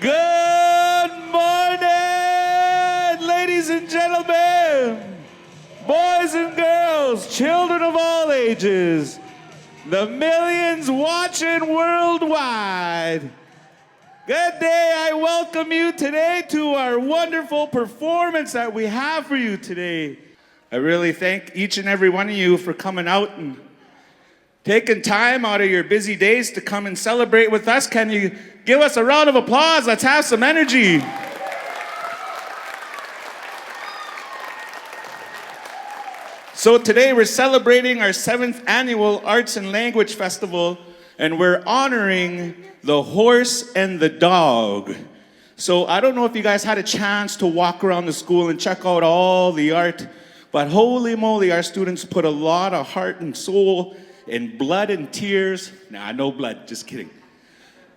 Good morning, ladies and gentlemen, boys and girls, children of all ages, the millions watching worldwide. Good day, I welcome you today to our wonderful performance that we have for you today. I really thank each and every one of you for coming out and taking time out of your busy days to come and celebrate with us. Can you give us a round of applause? Let's have some energy. So today we're celebrating our 7th annual Arts and Language Festival, and we're honoring the horse and the dog. So I don't know if you guys had a chance to walk around the school and check out all the art, but holy moly, our students put a lot of heart and soul and blood and tears. Nah, no blood, just kidding.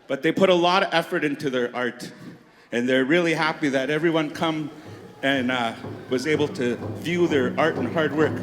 But they put a lot of effort into their art, and they're really happy that everyone come and was able to view their art and hard work.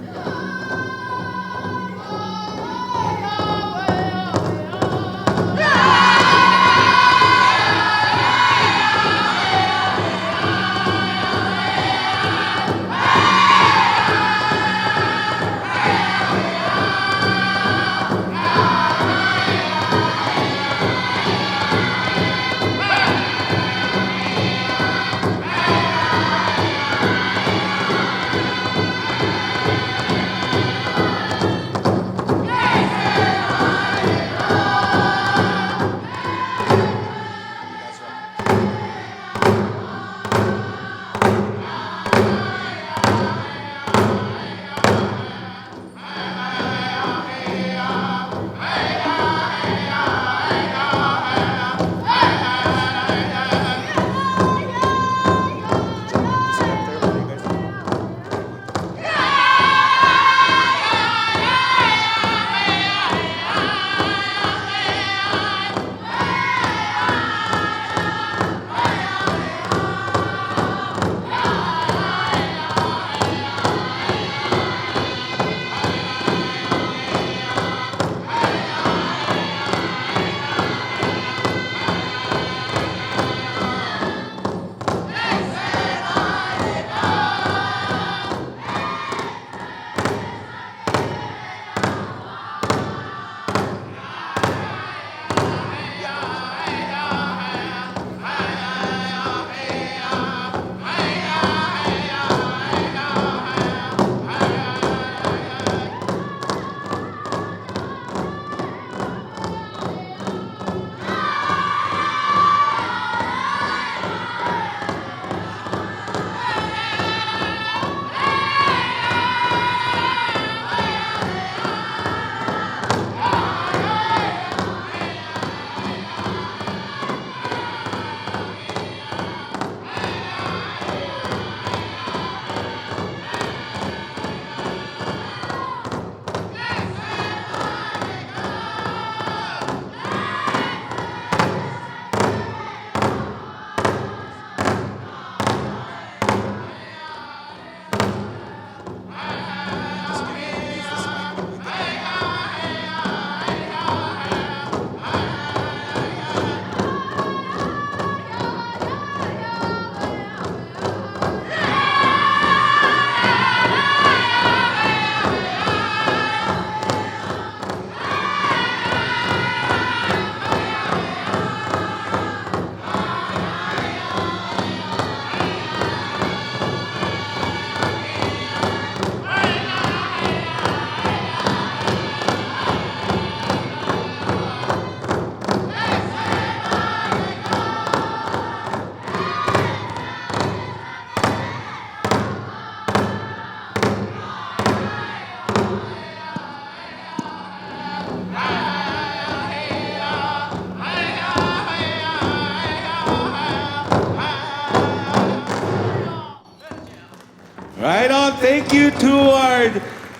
Right on, thank you to our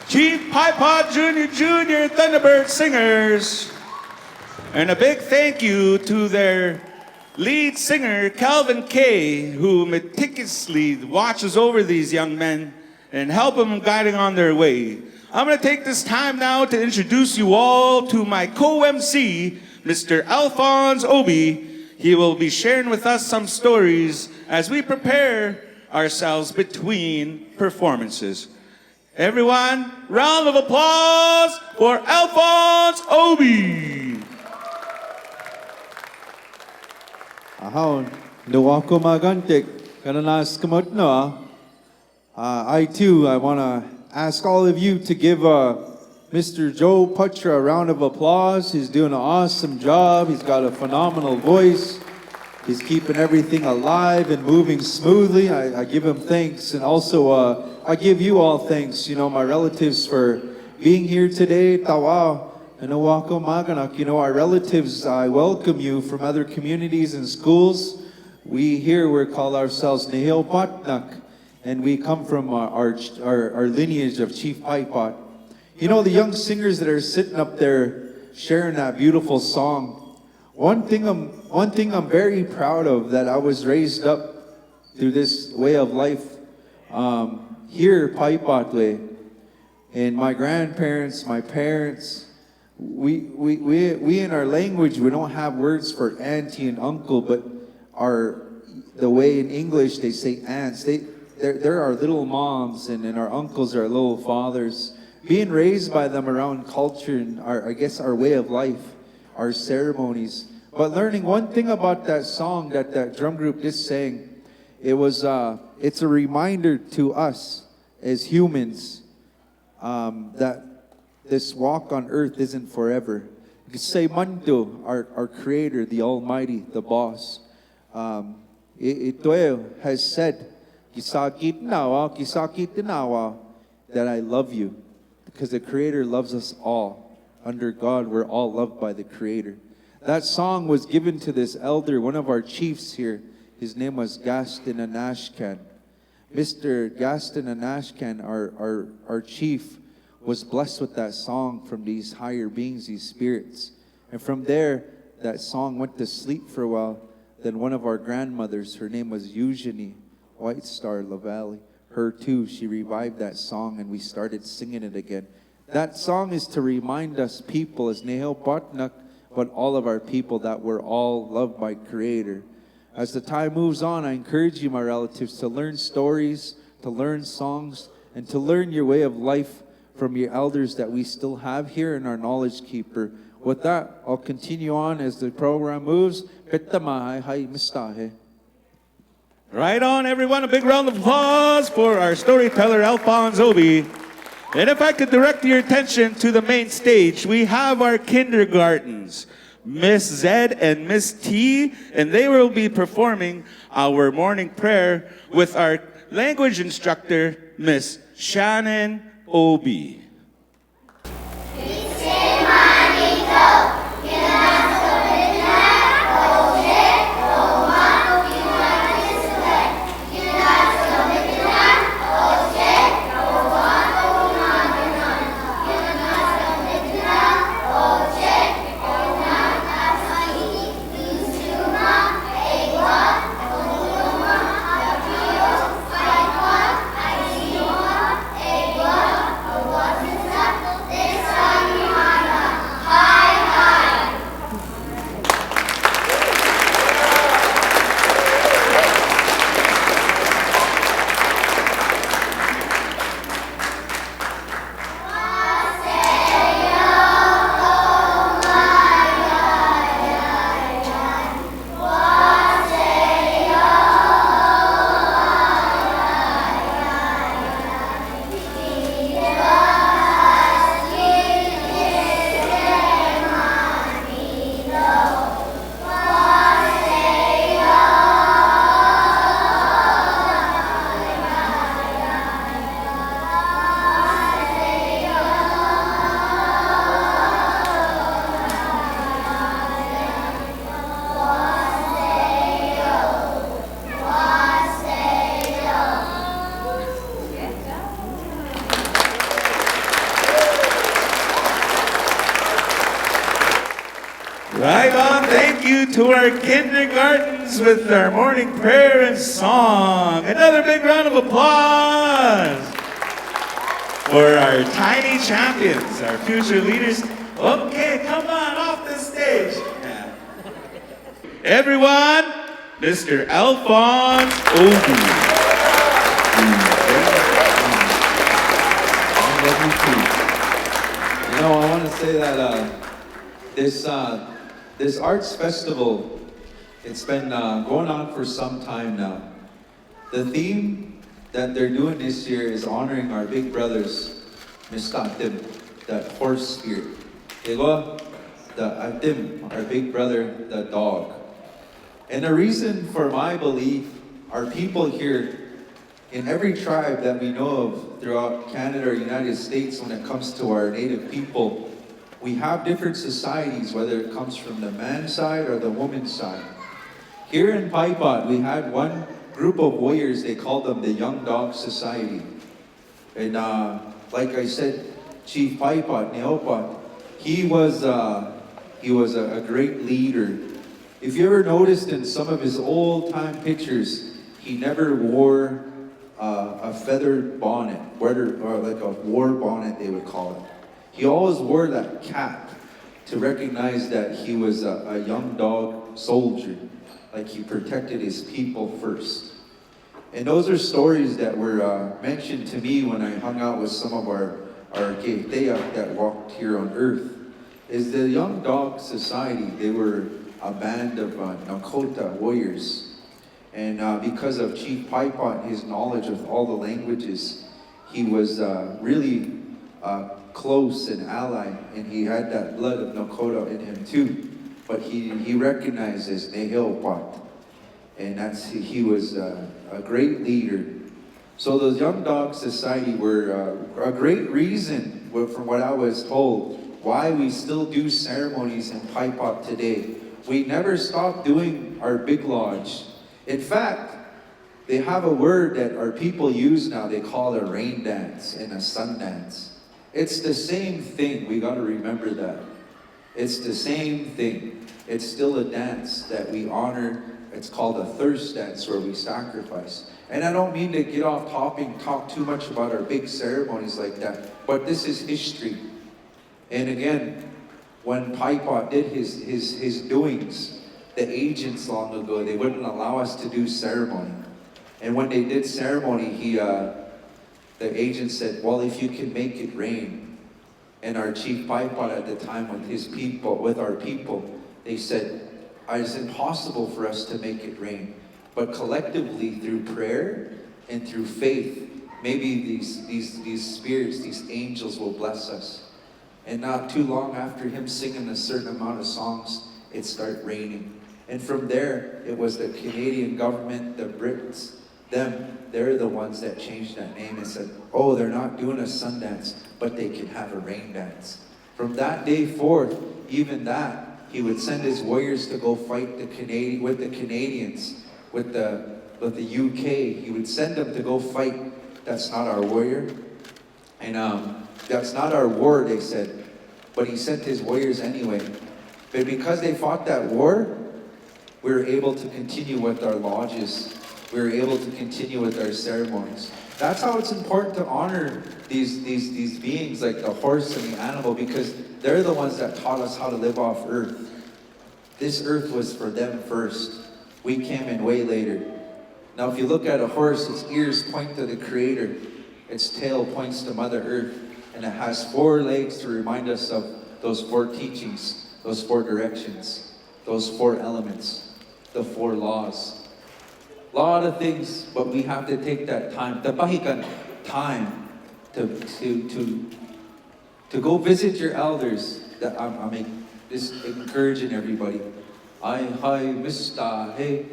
Chief Payepot Junior Thunderbird Singers. And a big thank you to their lead singer, Calvin Kay, who meticulously watches over these young men and help them guiding on their way. I'm going to take this time now to introduce you all to my co-MC, Mr. Alphonse Obey. He will be sharing with us some stories as we prepare ourselves between performances. Everyone, round of applause for Alphonse Obey. Ahon, nuwako magantik, kananas kamot no. I too, I want to ask all of you to give Mr. Joe Putra a round of applause. He's doing an awesome job. He's got a phenomenal voice. He's keeping everything alive and moving smoothly. I give him thanks. And also, I give you all thanks, you know, my relatives, for being here today. Tawa, Anawako Maganak. You know, our relatives, I welcome you from other communities and schools. We're called ourselves Nehil Patnak, and we come from our lineage of Chief Payepot. You know, the young singers that are sitting up there sharing that beautiful song. One thing I'm very proud of, that I was raised up through this way of life here, Payepot way, and my grandparents, my parents. We in our language, we don't have words for auntie and uncle, but the way in English they say aunts. They're our little moms, and our uncles are our little fathers. Being raised by them around culture and our way of life, our ceremonies. But learning one thing about that song that drum group just sang, it's a reminder to us as humans that this walk on earth isn't forever. You could say Manto, our creator, the Almighty, the boss. Ito has said, Kisakit nawa, that I love you. Because the Creator loves us all. Under God, we're all loved by the Creator. That song was given to this elder, one of our chiefs here. His name was Gaston Anashkan. Mr. Gaston Anashkan, our chief, was blessed with that song from these higher beings, these spirits. And from there, that song went to sleep for a while. Then one of our grandmothers, her name was Eugenie White Star LaValle. Her too, she revived that song and we started singing it again. That song is to remind us people as Nehel Patnak, but all of our people, that we're all loved by Creator. As the time moves on, I encourage you, my relatives, to learn stories, to learn songs, and to learn your way of life from your elders that we still have here in our Knowledge Keeper. With that, I'll continue on as the program moves. Petamahay hay mistahe. Right on, everyone. A big round of applause for our storyteller, Alphonse Obey. And if I could direct your attention to the main stage, we have our kindergartens, Miss Zed and Miss T, and they will be performing our morning prayer with our language instructor, Miss Shannon Obey. Right on, thank you to our kindergartens with our morning prayer and song. Another big round of applause for our tiny champions, our future leaders. Okay, come on off the stage. Yeah. Everyone, Mr. Alphonse Obey. You know, I want to say that this arts festival, it's been going on for some time now. The theme that they're doing this year is honoring our big brothers, Mr. Atim, that horse spirit. Ego, the Atim, our big brother, the dog. And the reason for my belief, our people here, in every tribe that we know of throughout Canada or United States, when it comes to our native people, we have different societies, whether it comes from the man's side or the woman's side. Here in Payepot, we had one group of warriors, they called them the Young Dog Society. And like I said, Chief Payepot, Neopot, he was a great leader. If you ever noticed in some of his old-time pictures, he never wore a feathered bonnet, or like a war bonnet, they would call it. He always wore that cap to recognize that he was a young dog soldier, like he protected his people first. And those are stories that were mentioned to me when I hung out with some of our Keiteya that walked here on earth. Is the Young Dog Society, they were a band of Nakota warriors. And because of Chief Payepot and his knowledge of all the languages, he was really close and ally, and he had that blood of Nakota in him too. But he recognized as Neheopot, and he was a great leader. So those Young Dog Society were a great reason, from what I was told, why we still do ceremonies in Payepot today. We never stopped doing our big lodge. In fact, they have a word that our people use now. They call it a rain dance and a sun dance. It's the same thing. We got to remember that. It's the same thing. It's still a dance that we honor. It's called a thirst dance where we sacrifice. And I don't mean to get off topic and talk too much about our big ceremonies like that, but this is history. And again, when Payepot did his doings, the agents long ago, they wouldn't allow us to do ceremony. And when they did ceremony, the agent said, well, if you can make it rain. And our Chief Payepot at the time with our people, they said, it's impossible for us to make it rain. But collectively, through prayer and through faith, maybe these spirits, these angels will bless us. And not too long after him singing a certain amount of songs, it started raining. And from there, it was the Canadian government, the Brits, they're the ones that changed that name and said, oh, they're not doing a sun dance, but they can have a rain dance. From that day forth, even that, he would send his warriors to go fight with the Canadians, with the UK. He would send them to go fight. That's not our warrior. And that's not our war, they said. But he sent his warriors anyway. But because they fought that war, we were able to continue with our lodges. We were able to continue with our ceremonies. That's how it's important to honor these beings like the horse and the animal, because they're the ones that taught us how to live off earth. This earth was for them first. We came in way later. Now if you look at a horse, its ears point to the Creator. Its tail points to Mother Earth. And it has 4 legs to remind us of those 4 teachings, those 4 directions, those 4 elements, the 4 laws. A lot of things, but we have to take that time, time to go visit your elders. That I'm just encouraging everybody. Hi, Mr. Hey,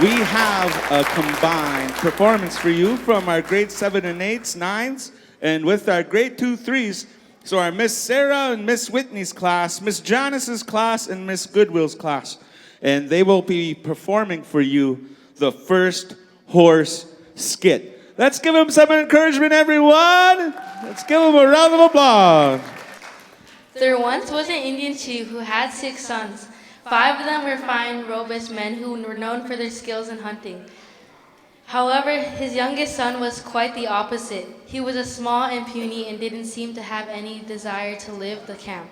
We have a combined performance for you from our grade 7 and 8s, 9s, and with our grade 2, 3s. So our Miss Sarah and Miss Whitney's class, Miss Janice's class, and Miss Goodwill's class. And they will be performing for you the first horse skit. Let's give them some encouragement, everyone. Let's give them a round of applause. There once was an Indian chief who had 6 sons. 5 of them were fine, robust men who were known for their skills in hunting. However, his youngest son was quite the opposite. He was a small and puny and didn't seem to have any desire to live the camp.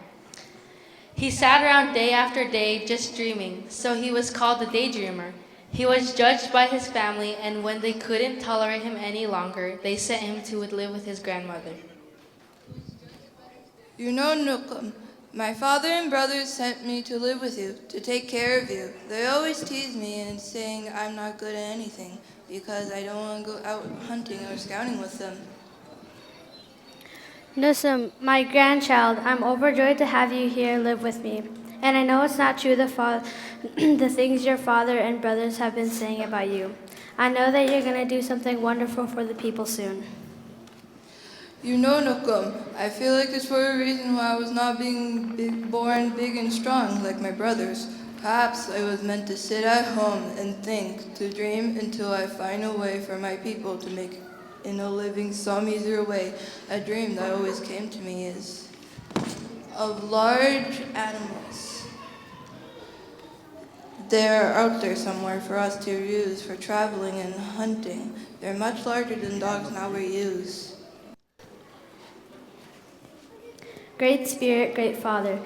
He sat around day after day just dreaming, so he was called the daydreamer. He was judged by his family, and when they couldn't tolerate him any longer, they sent him to live with his grandmother. You know, Nookum, my father and brothers sent me to live with you, to take care of you. They always tease me and saying I'm not good at anything because I don't want to go out hunting or scouting with them. Nusum, my grandchild, I'm overjoyed to have you here live with me. And I know it's not true the things your father and brothers have been saying about you. I know that you're going to do something wonderful for the people soon. You know, Nookum, I feel like it's for a reason why I was not born big and strong like my brothers. Perhaps I was meant to sit at home and think, to dream until I find a way for my people to make in a living some easier way. A dream that always came to me is of large animals. They're out there somewhere for us to use for traveling and hunting. They're much larger than dogs now we use. Great Spirit, great Father,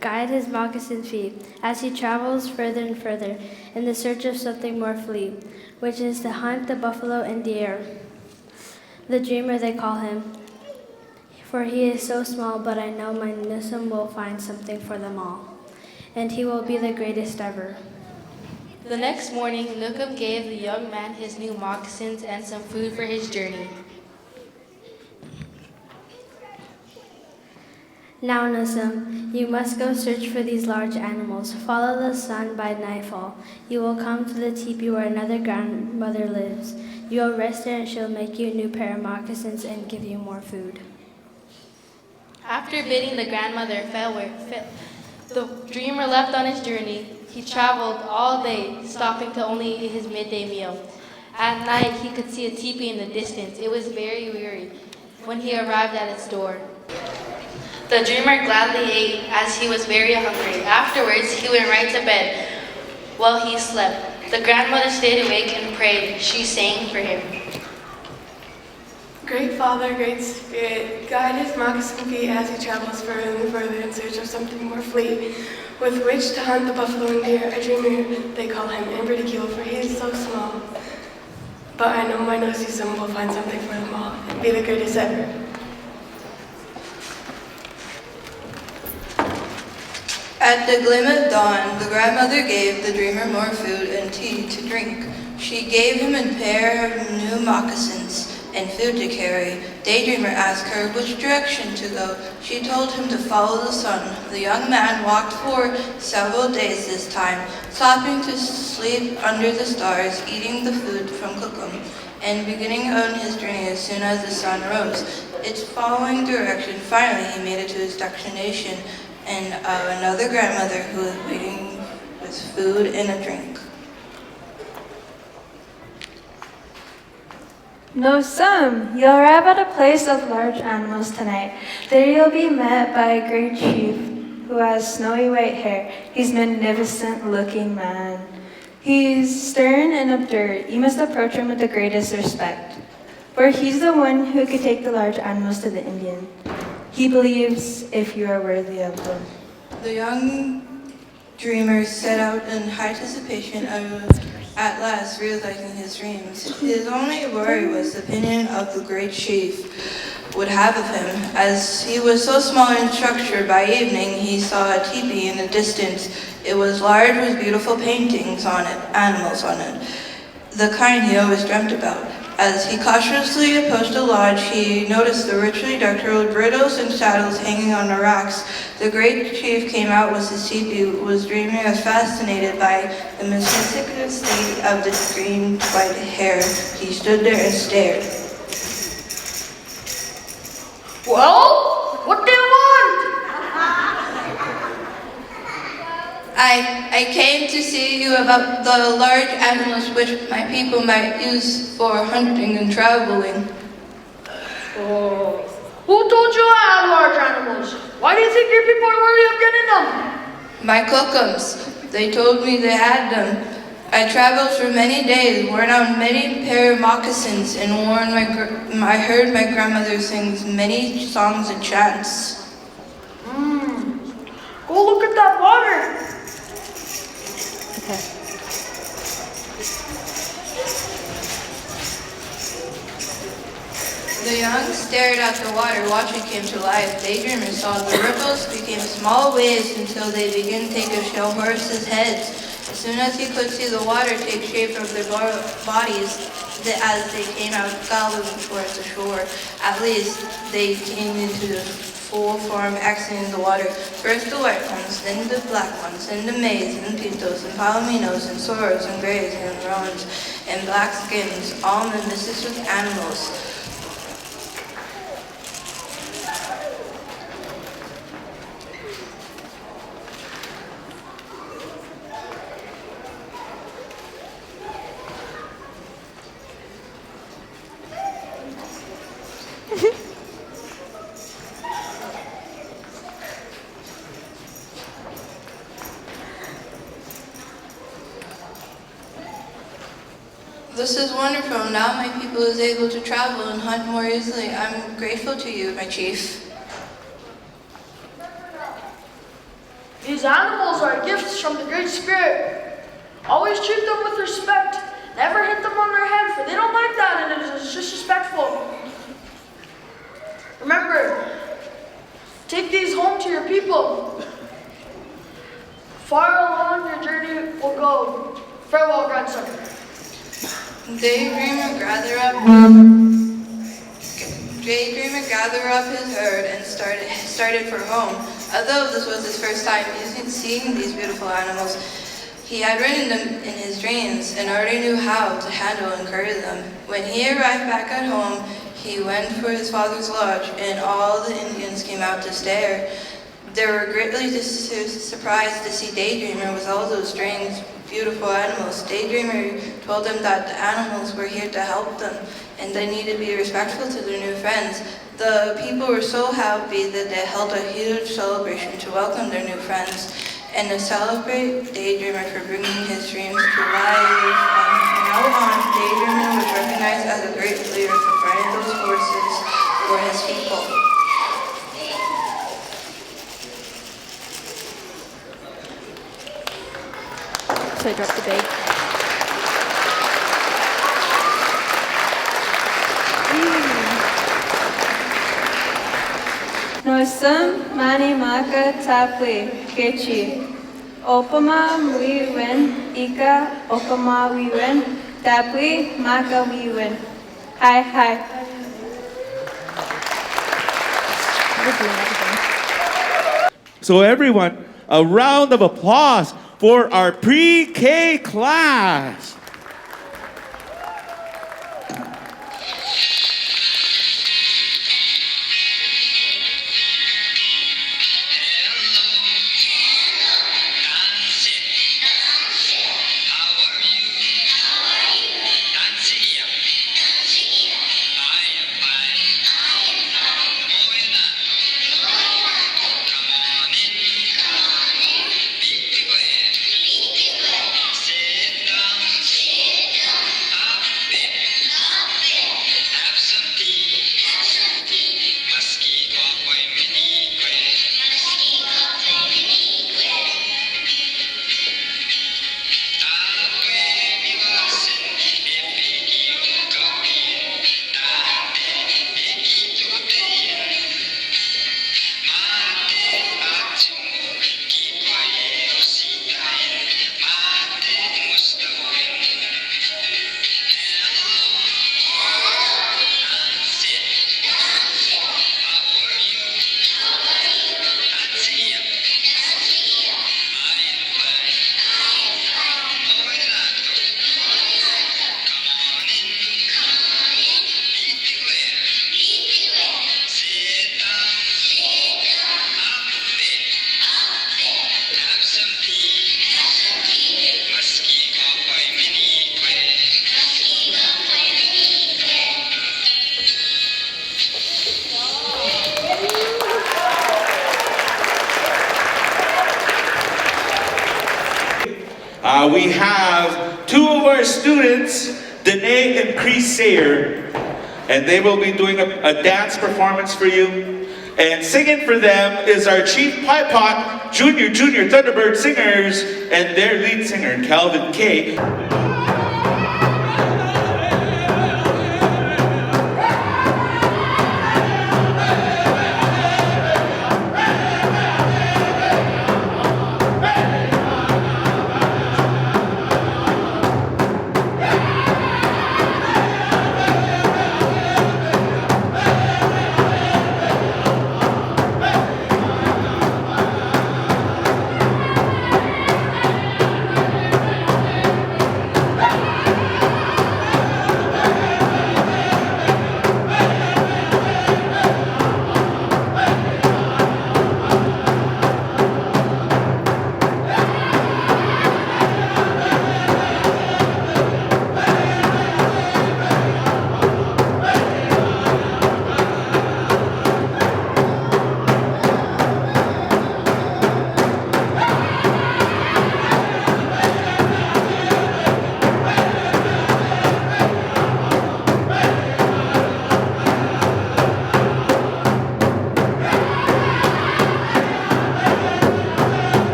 guide his moccasin feet as he travels further and further in the search of something more fleet, which is to hunt the buffalo and deer. The dreamer they call him, for he is so small, but I know my Nusum will find something for them all, and he will be the greatest ever. The next morning, Nookum gave the young man his new moccasins and some food for his journey. Now, Nusum, you must go search for these large animals. Follow the sun by nightfall. You will come to the teepee where another grandmother lives. You will rest there and she'll make you a new pair of moccasins and give you more food. After bidding the grandmother farewell, the dreamer left on his journey. He traveled all day, stopping to only eat his midday meal. At night, he could see a teepee in the distance. It was very weary when he arrived at its door. The dreamer gladly ate as he was very hungry. Afterwards, he went right to bed while he slept. The grandmother stayed awake and prayed. She sang for him. Great Father, great Spirit, guide his moccasin feet as he travels further and further in search of something more fleet, with which to hunt the buffalo and deer. A dreamer, they call him, and ridicule, for he is so small. But I know my nosy son will find something for them all, and be the greatest ever. At the gleam of dawn, the grandmother gave the dreamer more food and tea to drink. She gave him a pair of new moccasins and food to carry. Daydreamer asked her which direction to go. She told him to follow the sun. The young man walked for several days this time, stopping to sleep under the stars, eating the food from Kukum, and beginning on his journey as soon as the sun rose. Its following direction, finally he made it to his destination, and another grandmother who was waiting with food and a drink. No, some. You'll arrive at a place of large animals tonight. There you'll be met by a great chief who has snowy white hair. He's a magnificent looking man. He's stern and obdurate. You must approach him with the greatest respect, for he's the one who could take the large animals to the Indian. He believes if you are worthy of them. The young dreamer set out in high anticipation of at last realizing his dreams. His only worry was the opinion of the great chief would have of him. As he was so small in structure, by evening he saw a teepee in the distance. It was large with beautiful paintings on it, animals on it, the kind he always dreamt about. As he cautiously approached the lodge, he noticed the richly decorated bridles and saddles hanging on the racks. The great chief came out with his teepee, was dreaming as fascinated by the mystic state of this green white hair. He stood there and stared. Well, what do you want? I came to see you about the large animals which my people might use for hunting and traveling. Oh, who told you I have large animals? Why do you think your people are worried of getting them? My Kokums, they told me they had them. I traveled for many days, worn out many pair of moccasins, and I heard my grandmother sing many songs and chants. Go look at that water. The young stared at the water, watching came to life. Daydreamer saw the ripples became small waves until they began to take a shell horse's heads. As soon as he could see the water take shape of their bodies, as they came out galloping towards the shore, at least they came into the full form exiting the water. First the white ones, then the black ones, then the maize and pintos and palominos and sorrels and grays and roans and black skins, all in the misses with animals. This is wonderful. Now my people is able to travel and hunt more easily. I'm grateful to you, my chief. These animals are gifts from the Great Spirit. Always treat them with respect. Never hit them on their head, for they don't like that and it is disrespectful. Remember, take these home to your people. Far along your journey will go. Farewell, grandson. Daydreamer gathered up his herd and started for home. Although this was his first time seeing these beautiful animals, he had ridden them in his dreams and already knew how to handle and carry them. When he arrived back at home, he went for his father's lodge, and all the Indians came out to stare. They were greatly surprised to see Daydreamer with all those strange, beautiful animals. Daydreamer told them that the animals were here to help them, and they needed to be respectful to their new friends. The people were so happy that they held a huge celebration to welcome their new friends, and to celebrate Daydreamer for bringing his dreams to life. From now on, Daydreamer was recognized as a great leader for finding those horses for his people. So I dropped the bag. Nosum mani maka tapli kechi. Opama wiwen ika opama wiwen tapli maka wiwen. Hi hi. So everyone, a round of applause for our pre-K class. Sit down. We have two of our students, Danae and Cree Sayer, and they will be doing a dance performance for you. And singing for them is our Chief Payepot Junior Thunderbird Singers and their lead singer, Calvin K.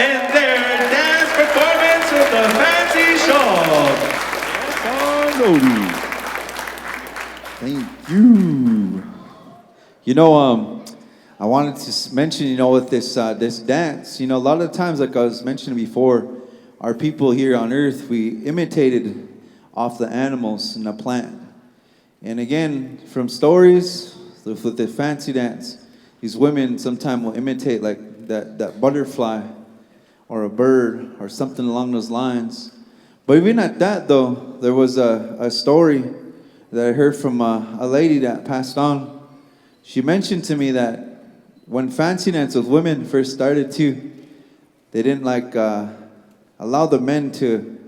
And their dance performance with the fancy shawl. Thank you. You know, I wanted to mention, you know, with this this dance, you know, a lot of times, like I was mentioning before, our people here on earth, we imitated off the animals and the plant. And again, from stories with the fancy dance, these women sometimes will imitate like that butterfly or a bird or something along those lines. But even at that though, there was a story that I heard from a lady that passed on. She mentioned to me that when fancy dance with women first started too, they didn't like allow the men to,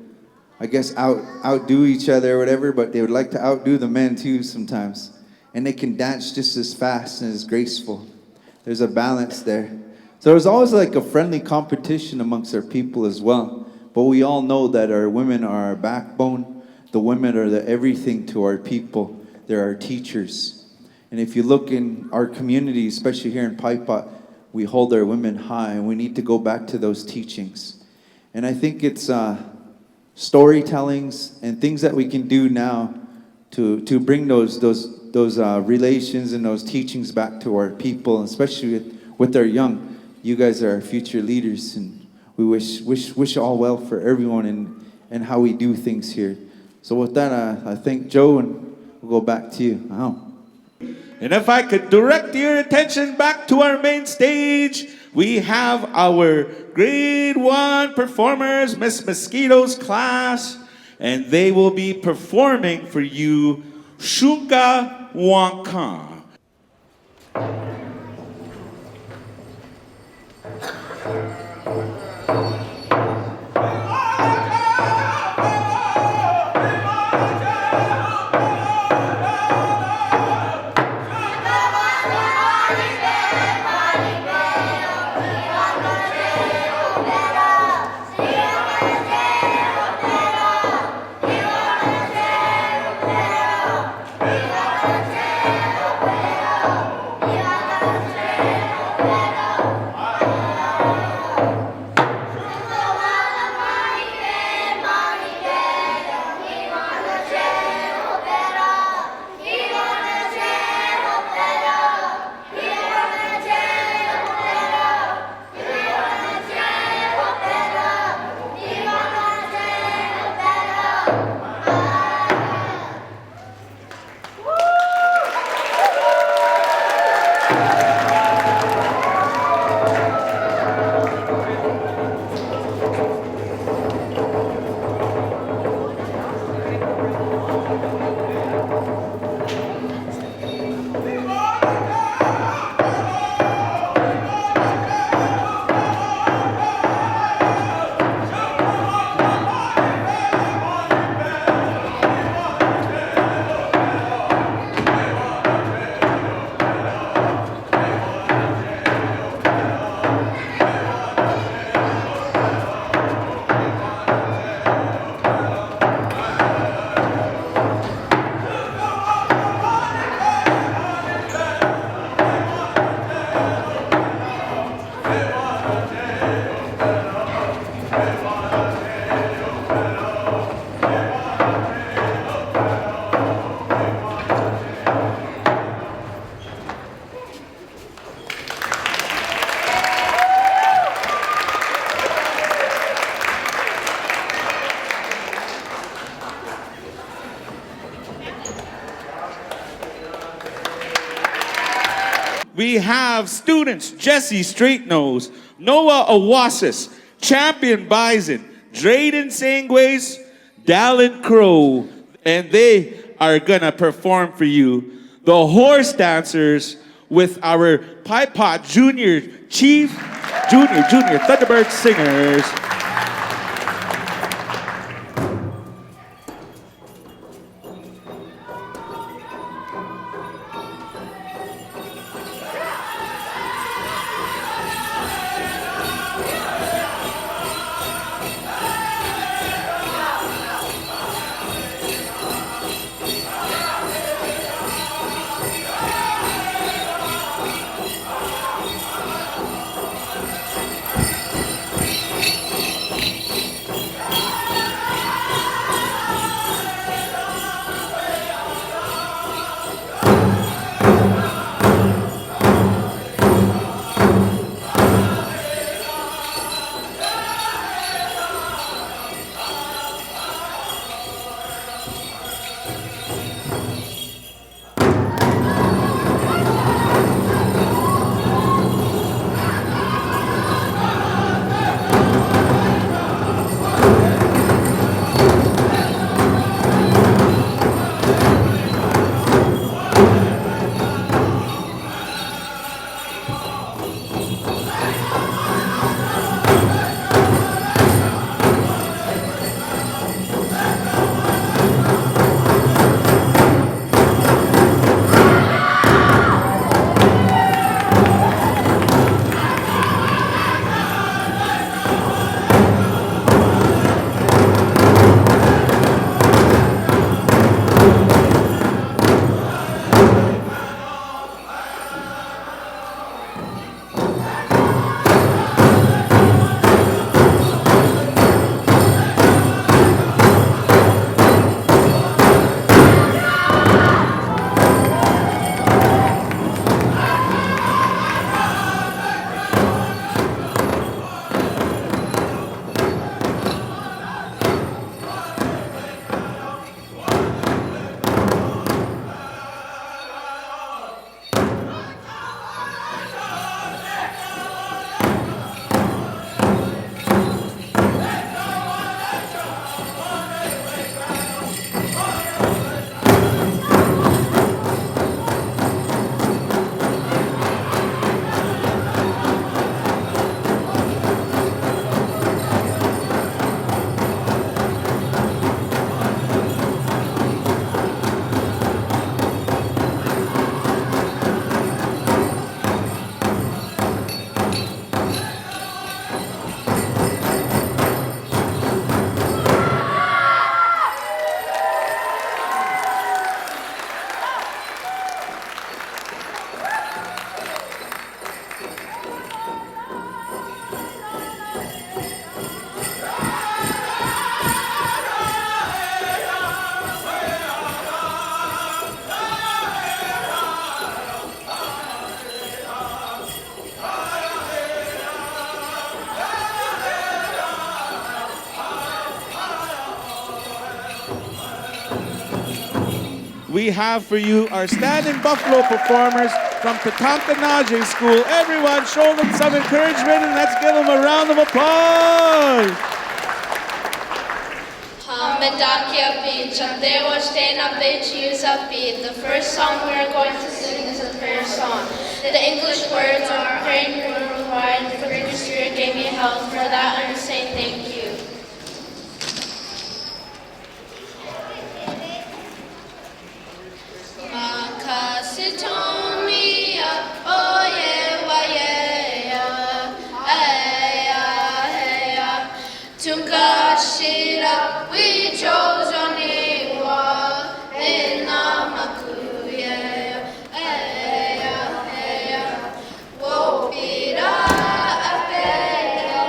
I guess, outdo each other or whatever, but they would like to outdo the men too sometimes. And they can dance just as fast and as graceful. There's a balance there. So there's always like a friendly competition amongst our people as well. But we all know that our women are our backbone. The women are the everything to our people. They're our teachers. And if you look in our community, especially here in Payepot, we hold our women high, and we need to go back to those teachings. And I think it's storytellings and things that we can do now to bring those relations and those teachings back to our people, especially with our young. You guys are our future leaders, and we wish all well for everyone and how we do things here. So with that, I thank Joe, and we'll go back to you. And if I could direct your attention back to our main stage, we have our grade 1 performers, Miss Mosquito's class, and they will be performing for you Shunka Wanka. we have students Jesse Straight Nose, Noah Oasis, Champion Bison, Drayden Sangways, Dallin Crow, and they are gonna perform for you the horse dancers with our Payepot Junior Thunderbird Singers. we have for you our Stand-in Buffalo performers from Tatamtanaje School. Everyone, show them some encouragement and let's give them a round of applause. The first song we are going to sing is a prayer song. The English words are praying worldwide, for the Spirit gave me health. For that I'm saying thank you. Makasitomia, oye wayeya, aya heya, tungashira wijozoniwa, enamakuye, aya heya, wopira apeya,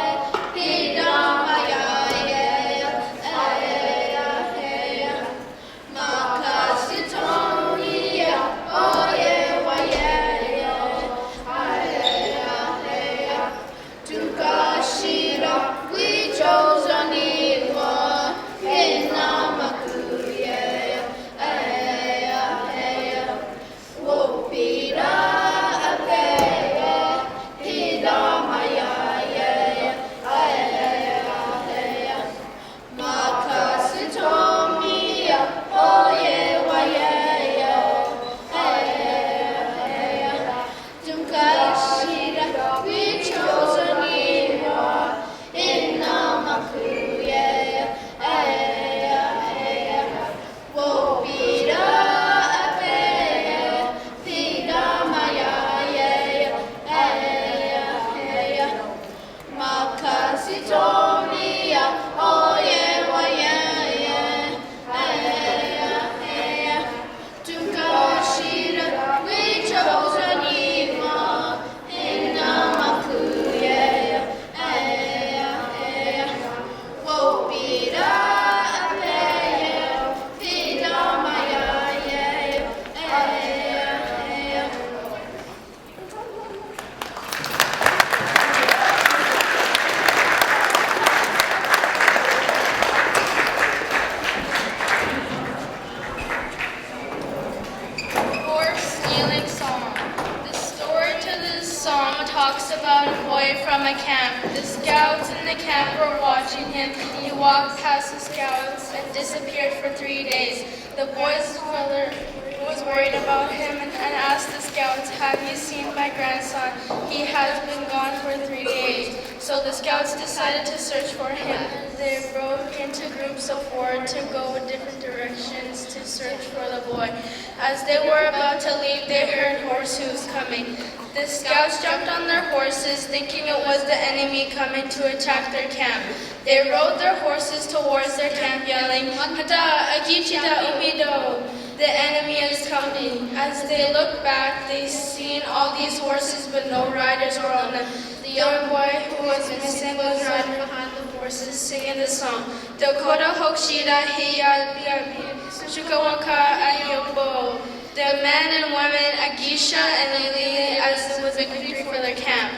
from a camp. The scouts in the camp were watching him. He walked past the scouts and disappeared for 3 days. The boy's mother was worried about him and asked the scouts, "Have you seen my grandson? He has been gone for 3 days." So the scouts decided to search for him. They broke into groups of 4 to go in different directions to search for the boy. As they were about to leave, they heard horse hooves coming. The scouts jumped on their horses, thinking it was the enemy coming to attack their camp. They rode their horses towards their camp, yelling, "Hada, agichida umido! The enemy is coming." As they looked back, they seen all these horses, but no riders were on them. The young boy who was missing was riding behind the horses, singing the song, "Dakota Hokshida Hiya Biabi, Shukawanka Ayombo." The men and women, Agisha and Lili, as it was a victory for their camp.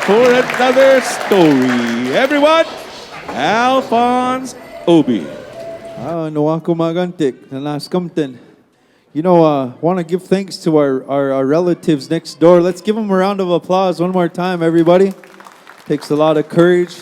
For another story, everyone, Alphonse Obey. Nawako magantik, nanaskamten. You know, want to give thanks to our relatives next door. Let's give them a round of applause one more time, everybody. Takes a lot of courage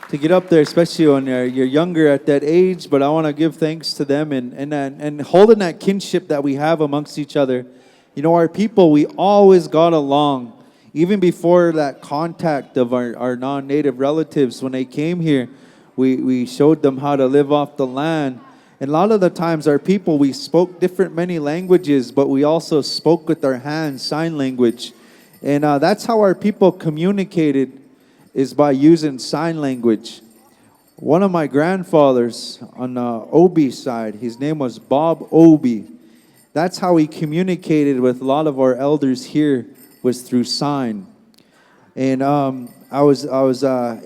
to get up there, especially when you're younger at that age. But I want to give thanks to them and holding that kinship that we have amongst each other. You know, our people, we always got along. Even before that contact of our non-native relatives, when they came here, we showed them how to live off the land. And a lot of the times our people, we spoke many languages, but we also spoke with our hands, sign language. And that's how our people communicated, is by using sign language. One of my grandfathers on the Obey side, his name was Bob Obey. That's how he communicated with a lot of our elders here, was through sign. And I was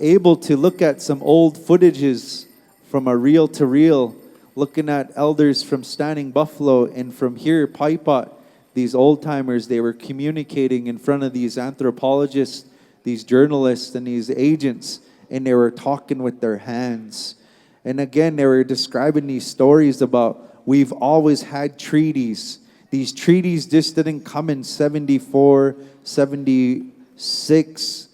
able to look at some old footages from a reel to reel, looking at elders from Standing Buffalo and from here, Payepot. These old timers, they were communicating in front of these anthropologists, these journalists, and these agents, and they were talking with their hands. And again, they were describing these stories about we've always had treaties. These treaties just didn't come in 74, 76.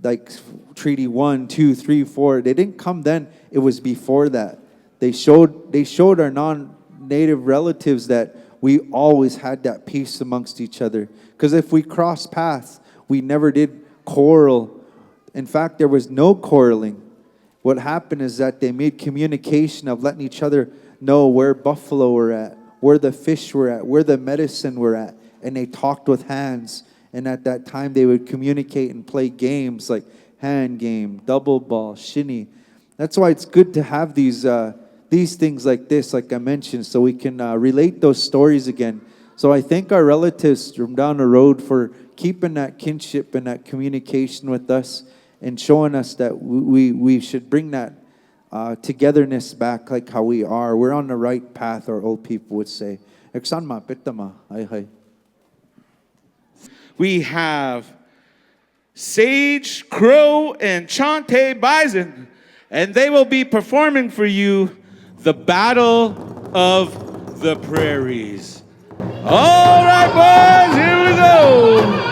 like Treaty 1, 2, 3, 4. They didn't come then. It was before that. They showed our non-native relatives that we always had that peace amongst each other. Because if we crossed paths, we never did quarrel. In fact, there was no quarreling. What happened is that they made communication of letting each other know where buffalo were at, where the fish were at, where the medicine were at. And they talked with hands. And at that time, they would communicate and play games like hand game, double ball, shinny. That's why it's good to have these things like this, like I mentioned, so we can relate those stories again. So I thank our relatives from down the road for keeping that kinship and that communication with us and showing us that we should bring that togetherness back like how we are. We're on the right path, our old people would say. We have Sage, Crow, and Teddy Bison, and they will be performing for you the Battle of the Prairies. All right, boys, here we go.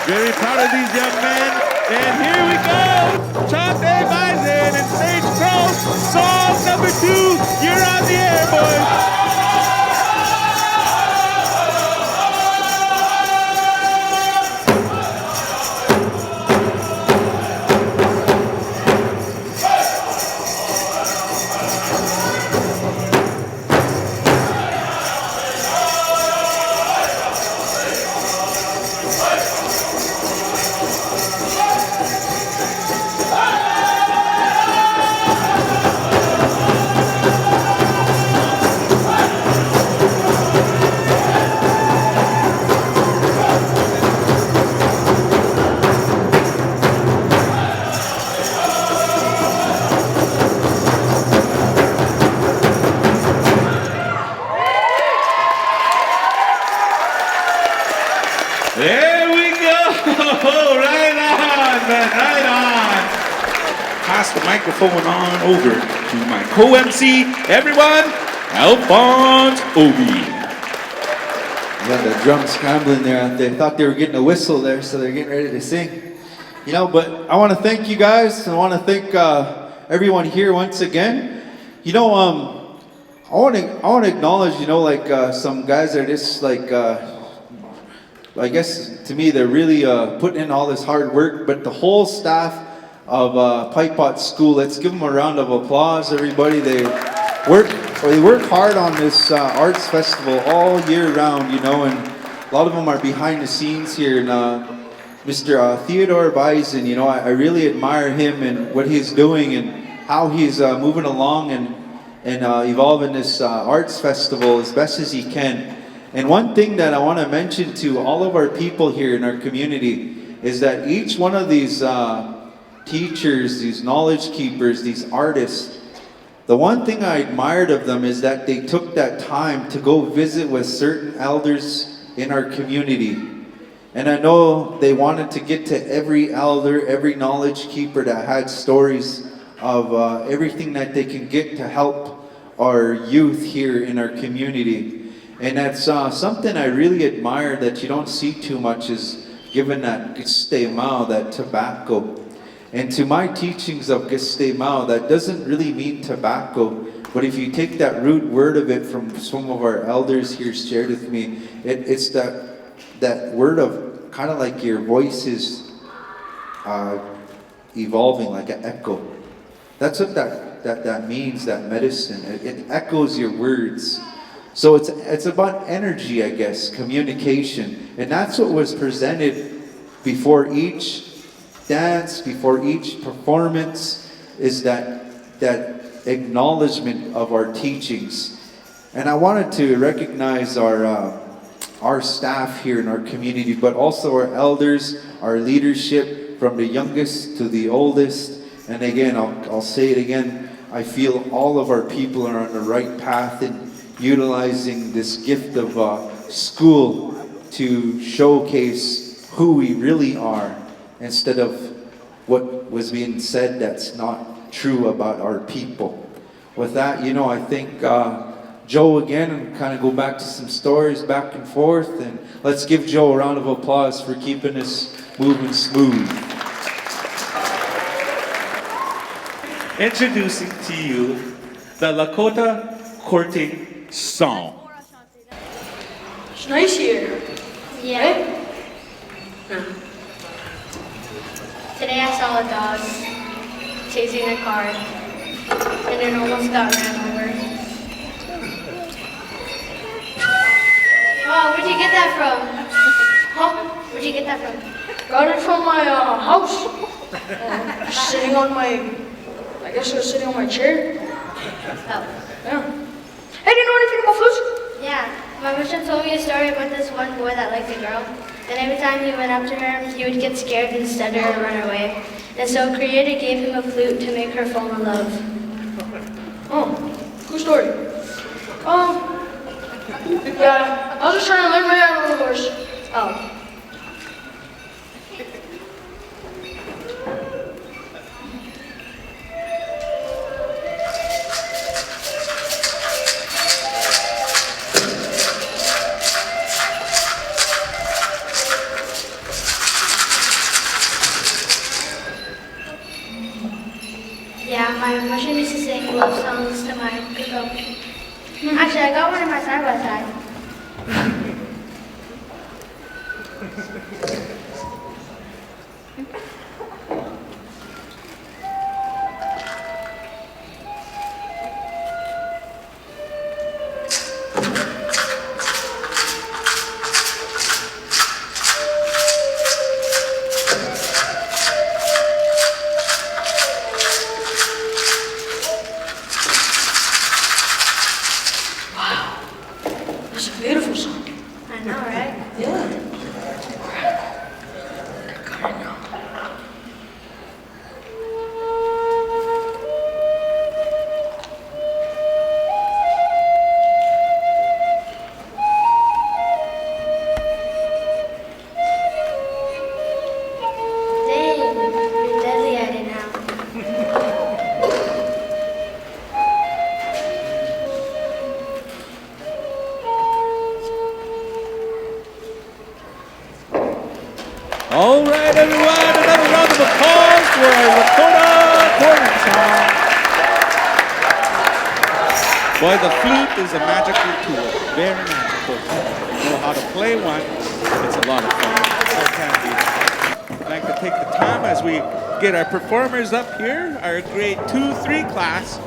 Very proud of these young men. And here we go. Teddy Bison and Sage Crow. Song number 2. You're on the air, boys. There we go. Right on, man. Right on. Pass the microphone on over to my co-MC, everyone, Alphonse Obey. Yeah, the drums scrambling there. They thought they were getting a whistle there, so they're getting ready to sing. You know, but I want to thank you guys. I want to thank everyone here once again. You know, I want to acknowledge, like some guys are just like, I guess to me they're really putting in all this hard work. But the whole staff of Payepot School, let's give them a round of applause, everybody. They work hard on this arts festival all year round, and a lot of them are behind the scenes here. And Mr. Teddy Bison, I really admire him and what he's doing and how he's moving along and evolving this arts festival as best as he can. And one thing that I want to mention to all of our people here in our community is that each one of these teachers, these knowledge keepers, these artists, the one thing I admired of them is that they took that time to go visit with certain elders in our community. And I know they wanted to get to every elder, every knowledge keeper that had stories of everything that they can get to help our youth here in our community. And that's something I really admire that you don't see too much, is given that Gistemaw, that tobacco. And to my teachings of Gistemaw, that doesn't really mean tobacco, but if you take that root word of it from some of our elders here shared with me, it's that word of kind of like your voice is evolving like an echo. That's what that means, that medicine. It echoes your words. So it's about energy, I guess, communication. And that's what was presented before each dance, before each performance, is that acknowledgement of our teachings. And I wanted to recognize our staff here in our community, but also our elders, our leadership, from the youngest to the oldest. And again, I'll say it again, I feel all of our people are on the right path in utilizing this gift of school to showcase who we really are, instead of what was being said that's not true about our people. With that, I think Joe again, and kind of go back to some stories back and forth, and let's give Joe a round of applause for keeping us moving smooth. Introducing to you the Lakota courting song. It's nice here. Yeah. Today I saw a dog chasing a car, and it almost got ran over. Oh, where'd you get that from? Huh? Where'd you get that from? Got it from my house. Sitting on my, I guess I was sitting on my chair. Oh. Yeah. Hey, do you know anything about flutes? Yeah, my mission told me a story about this one boy that liked a girl. And every time he went up to her, he would get scared and stutter and run away. And so Creator gave him a flute to make her fall in love. Oh, cool story. Yeah, I was just trying to learn my eye on the horse. Oh. Yeah, my mission is to sing love songs to my people. Actually, I got one in my side by side. It's a beautiful song. I know, right? Yeah. Dang, you're deadly at it now. All right, everyone, another round of applause for our Lakota courting song. Boy, the flute is a magical tool. Very magical. If you know how to play one, it's a lot of fun. So can be. I'd like to take the time as we get our performers up here, our grade 2-3 class.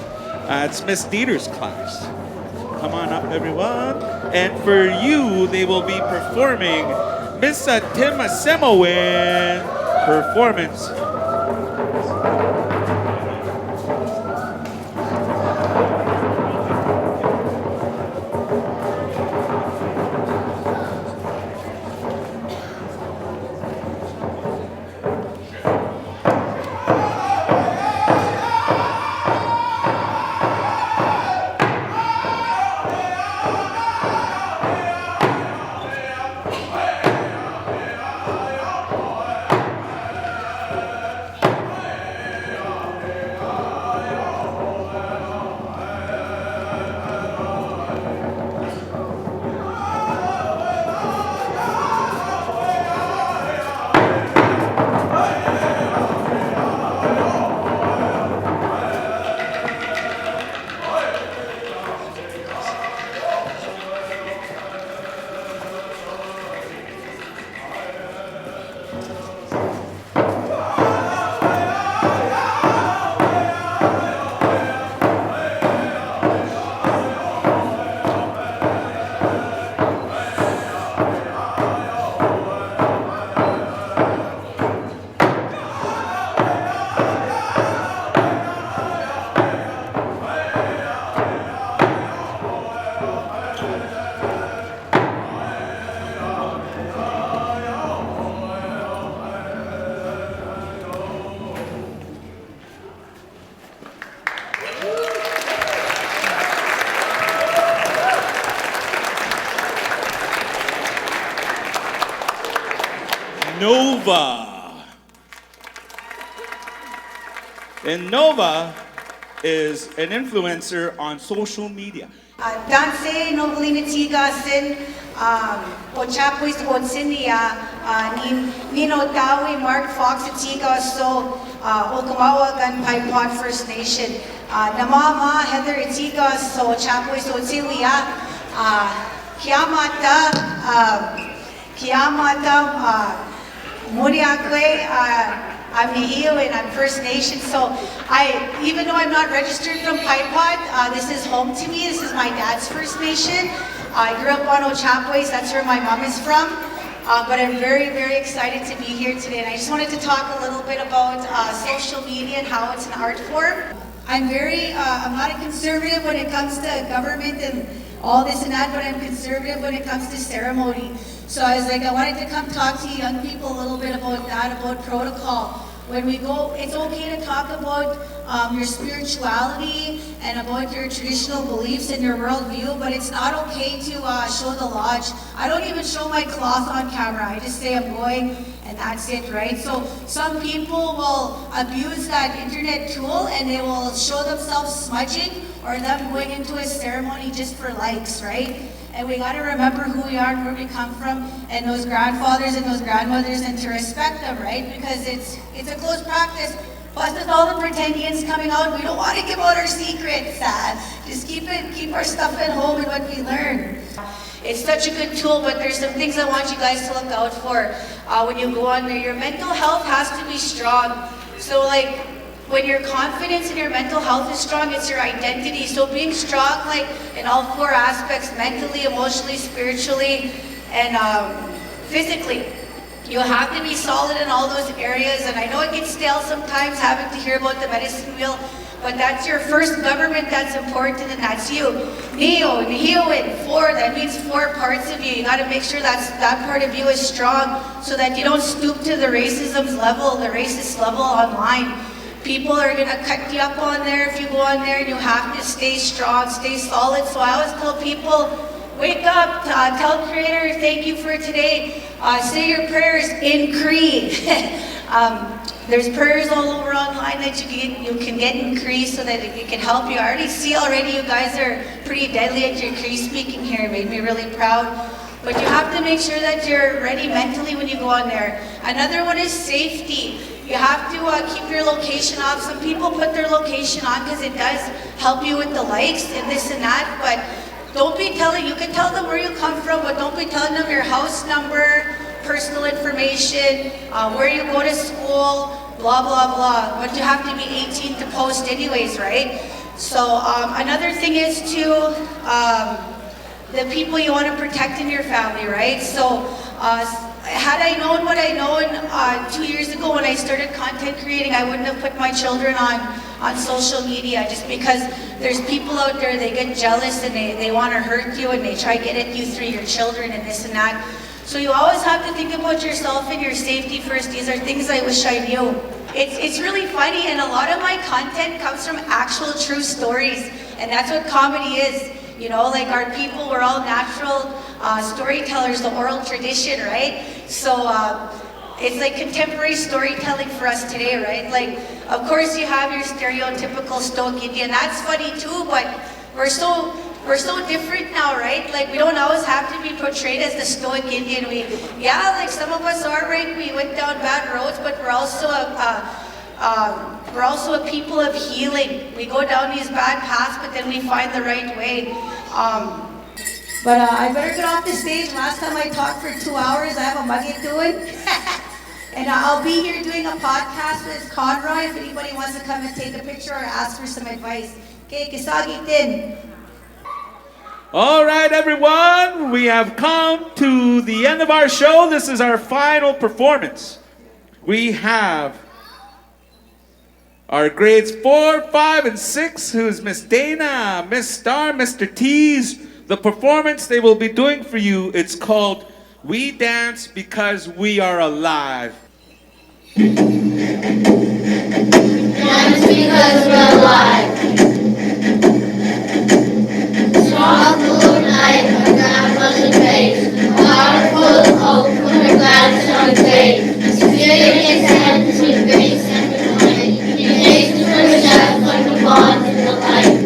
It's Miss Dieter's class. Come on up, everyone. And for you, they will be performing Miss Tim Asemowin performance. Nova. And Nova is an influencer on social media. Danse novelina tigasin o chapois o Cindia Nino Tawi Mark Fox tiga so o Kamawa gan Payepot First Nation Namama Heather tiga so chapois o Cilia Kiamata Muriakwe I'm Nihio and I'm First Nation, so even though I'm not registered from Payepot, this is home to me. This is my dad's First Nation. I grew up on Ochapois, that's where my mom is from. But I'm very, very excited to be here today. And I just wanted to talk a little bit about social media and how it's an art form. I'm not a conservative when it comes to government and all this and that, but I'm conservative when it comes to ceremony. So I was like, I wanted to come talk to young people a little bit about that, about protocol. When we go, it's okay to talk about your spirituality and about your traditional beliefs and your worldview, but it's not okay to show the lodge. I don't even show my cloth on camera. I just say I'm going and that's it, right? So some people will abuse that internet tool and they will show themselves smudging or them going into a ceremony just for likes, right? And we got to remember who we are and where we come from, and those grandfathers and those grandmothers, and to respect them, right? Because it's a close practice. Plus, with all the pretendians coming out, we don't want to give out our secrets. Just keep our stuff at home and what we learn. It's such a good tool, but there's some things I want you guys to look out for when you go on there. Your mental health has to be strong. So, like, when your confidence and your mental health is strong, it's your identity. So being strong, like in all four aspects, mentally, emotionally, spiritually, and physically. You have to be solid in all those areas. And I know it gets stale sometimes having to hear about the medicine wheel, but that's your first government that's important, and that's you. Neo, Nihio, and four, that means four parts of you. You gotta make sure that part of you is strong so that you don't stoop to the racism's level, the racist level online. People are going to cut you up on there if you go on there, and you have to stay strong, stay solid. So I always tell people, wake up, tell Creator, thank you for today. Say your prayers in Cree. There's prayers all over online that you can get in Cree so that it can help you. I already see you guys are pretty deadly at your Cree speaking here. It made me really proud. But you have to make sure that you're ready mentally when you go on there. Another one is safety. You have to keep your location off. Some people put their location on because it does help you with the likes and this and that, but don't be telling, you can tell them where you come from, but don't be telling them your house number, personal information, where you go to school, blah, blah, blah. But you have to be 18 to post anyways, right? So another thing is too, the people you want to protect in your family, right? So had I known what I known 2 years ago when I started content creating, I wouldn't have put my children on social media, just because there's people out there, they get jealous and they want to hurt you and they try to get at you through your children and this and that. So you always have to think about yourself and your safety first. These are things I wish I knew. It's really funny, and a lot of my content comes from actual true stories, and that's what comedy is. You know, like our people, we're all natural storytellers, the oral tradition, right? So it's like contemporary storytelling for us today, right? Like, of course you have your stereotypical Stoic Indian, that's funny too, but we're so different now, right? Like, we don't always have to be portrayed as the Stoic Indian. Like some of us are, right? We went down bad roads, but we're also a people of healing. We go down these bad paths, but then we find the right way. But I better get off the stage. Last time I talked for 2 hours, I have a muggy doing. And I'll be here doing a podcast with Conroy if anybody wants to come and take a picture or ask for some advice. Okay, kisagi din. All right, everyone, we have come to the end of our show. This is our final performance. We have our grades 4, 5, and 6, who's Miss Dana, Miss Star, Mr. Tease. The performance they will be doing for you, it's called We Dance Because We Are Alive. Dance because we're alive. Strong blue night, her grandmother's face. Water full of hope, put her gladness on her face. Experience and between grace and behind. He takes the first step like a bond in the light.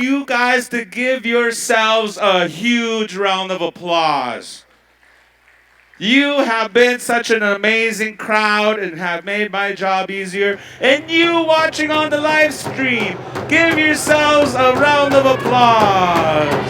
you guys to give yourselves a huge round of applause. You have been such an amazing crowd and have made my job easier. And you watching on the live stream, give yourselves a round of applause.